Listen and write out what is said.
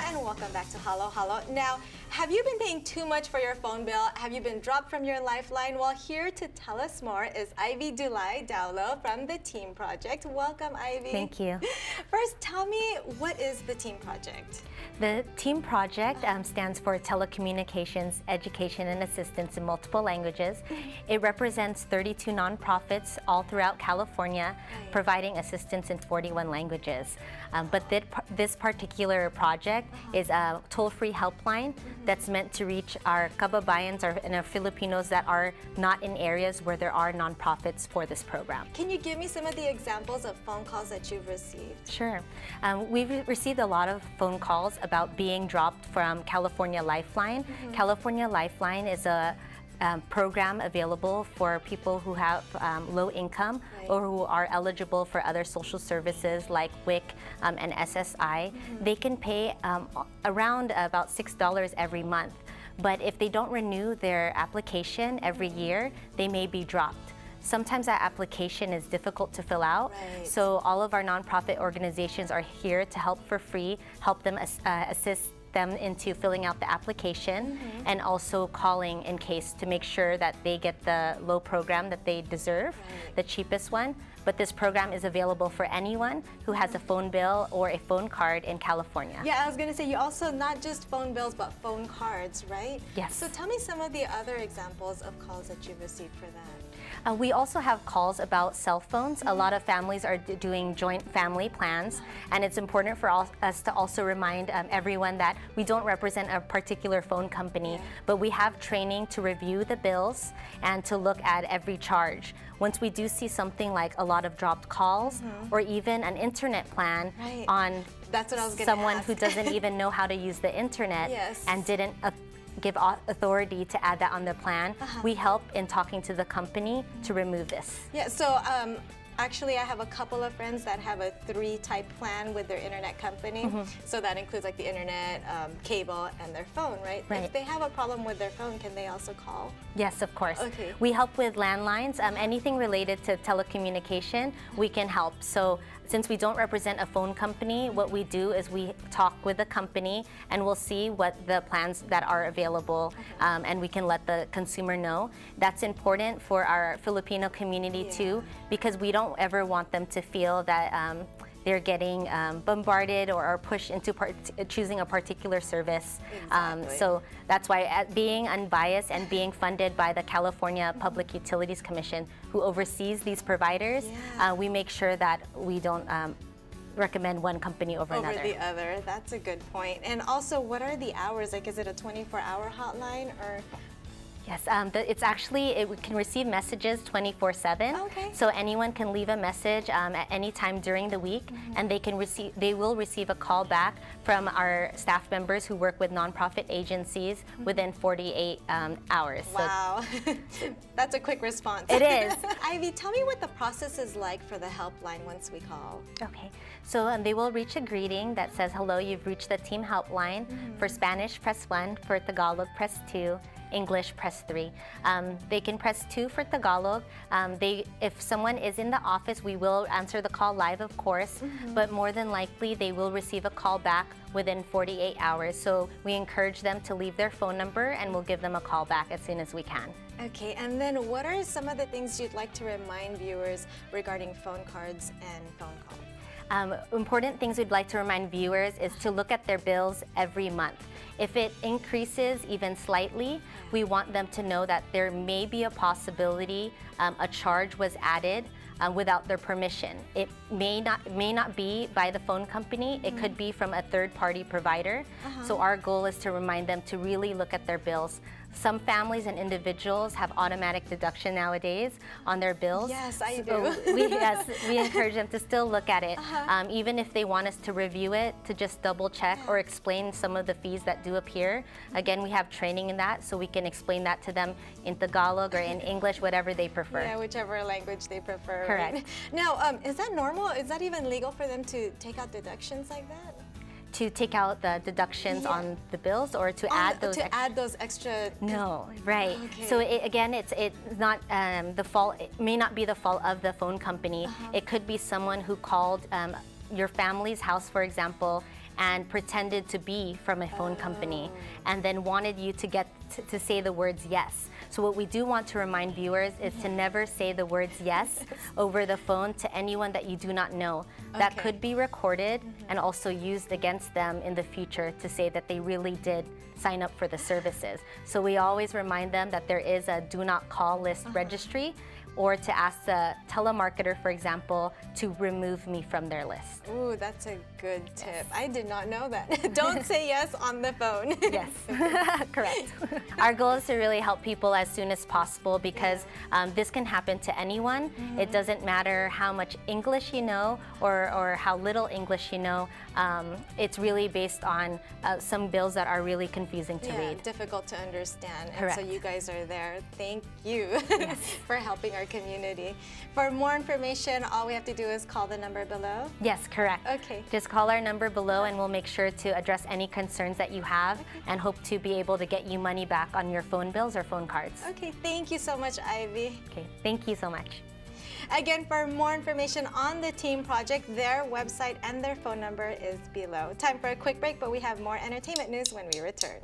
and welcome back to Hello Hello. Now, have you been paying too much for your phone bill? Have you been dropped from your Lifeline? Well, here to tell us more is Ivy Dulai Daulo from the Team Project. Welcome, Ivy. Thank you. First, tell me, what is the Team Project? The Team Project stands for Telecommunications Education and Assistance in multiple languages. It represents 32 nonprofits all throughout California, providing assistance in 41 languages. But this particular project is a toll-free helpline that's meant to reach our kababayans and our Filipinos that are not in areas where there are nonprofits for this program. Can you give me some of the examples of phone calls that you've received? Sure. We've received a lot of phone calls about being dropped from California Lifeline. California Lifeline is a program available for people who have low income or who are eligible for other social services like WIC and SSI. They can pay around about $6 every month, but if they don't renew their application every year, they may be dropped. Sometimes that application is difficult to fill out, so all of our nonprofit organizations are here to help for free, help them assist them into filling out the application and also calling in case to make sure that they get the low program that they deserve, the cheapest one. But this program is available for anyone who has a phone bill or a phone card in California. Yeah, I was going to say, you also, not just phone bills, but phone cards, right? Yes. So tell me some of the other examples of calls that you've received for that. We also have calls about cell phones. A lot of families are doing joint family plans, and it's important for us to also remind everyone that we don't represent a particular phone company, but we have training to review the bills and to look at every charge. Once we do see something like a lot of dropped calls or even an internet plan on someone who doesn't even know how to use the internet and didn't give authority to add that on the plan, we help in talking to the company to remove this. Yeah, so actually I have a couple of friends that have a 3-type plan with their internet company. So that includes like the internet, cable, and their phone, right? If they have a problem with their phone, can they also call? Yes, of course. Okay. We help with landlines. Anything related to telecommunication, we can help. So since we don't represent a phone company, what we do is we talk with the company and we'll see what the plans that are available and we can let the consumer know. That's important for our Filipino community too, because we don't ever want them to feel that they're getting bombarded or are pushed into choosing a particular service. So that's why being unbiased and being funded by the California Public Utilities Commission, who oversees these providers, we make sure that we don't recommend one company over another. Over the other, that's a good point. And also, what are the hours? Like, is it a 24-hour hotline or? Yes, it's actually, we can receive messages 24/7. So anyone can leave a message at any time during the week, and they will receive a call back from our staff members who work with nonprofit agencies within 48 hours. Wow, that's a quick response. It is. Ivy, tell me what the process is like for the helpline once we call. Okay, so they will reach a greeting that says, "Hello, you've reached the Team Helpline." For Spanish, press 1. For Tagalog, press 2. English, press 3. They can press 2 for Tagalog. If someone is in the office, we will answer the call live, of course, but more than likely they will receive a call back within 48 hours. So we encourage them to leave their phone number and we'll give them a call back as soon as we can. Okay, and then what are some of the things you'd like to remind viewers regarding phone cards and phone calls? Important things we'd like to remind viewers is to look at their bills every month. If it increases even slightly, we want them to know that there may be a possibility a charge was added without their permission. It may not be by the phone company. It could be from a third-party provider. So our goal is to remind them to really look at their bills. Some families and individuals have automatic deduction nowadays on their bills. Yes, I do. We encourage them to still look at it, even if they want us to review it, to just double check or explain some of the fees that do appear. Again, we have training in that, so we can explain that to them in Tagalog or in English, whatever they prefer. Yeah, whichever language they prefer. Correct. Right? Now, is that normal? Is that even legal for them to take out deductions like that? To take out the deductions on the bills, or to add those extra. No, right. So again, it's not the fault. It may not be the fault of the phone company. It could be someone who called your family's house, for example, and pretended to be from a phone company and then wanted you to get to say the words yes. So what we do want to remind viewers is to never say the words yes over the phone to anyone that you do not know. That could be recorded and also used against them in the future to say that they really did sign up for the services. So we always remind them that there is a do not call list registry, or to ask the telemarketer, for example, to remove me from their list. Ooh, that's a good tip. I did not know that. Don't say yes on the phone. Yes, correct. Our goal is to really help people as soon as possible because this can happen to anyone. It doesn't matter how much English you know or how little English you know. It's really based on some bills that are really confusing to read. Difficult to understand. Correct. And so you guys are there. Thank you for helping our community. For more information, all we have to do is call the number below? Yes, correct. Okay. Just call our number below and we'll make sure to address any concerns that you have and hope to be able to get you money back on your phone bills or phone cards. Okay, thank you so much, Ivy. Okay, thank you so much. Again, for more information on the team project, their website and their phone number is below. Time for a quick break, but we have more entertainment news when we return.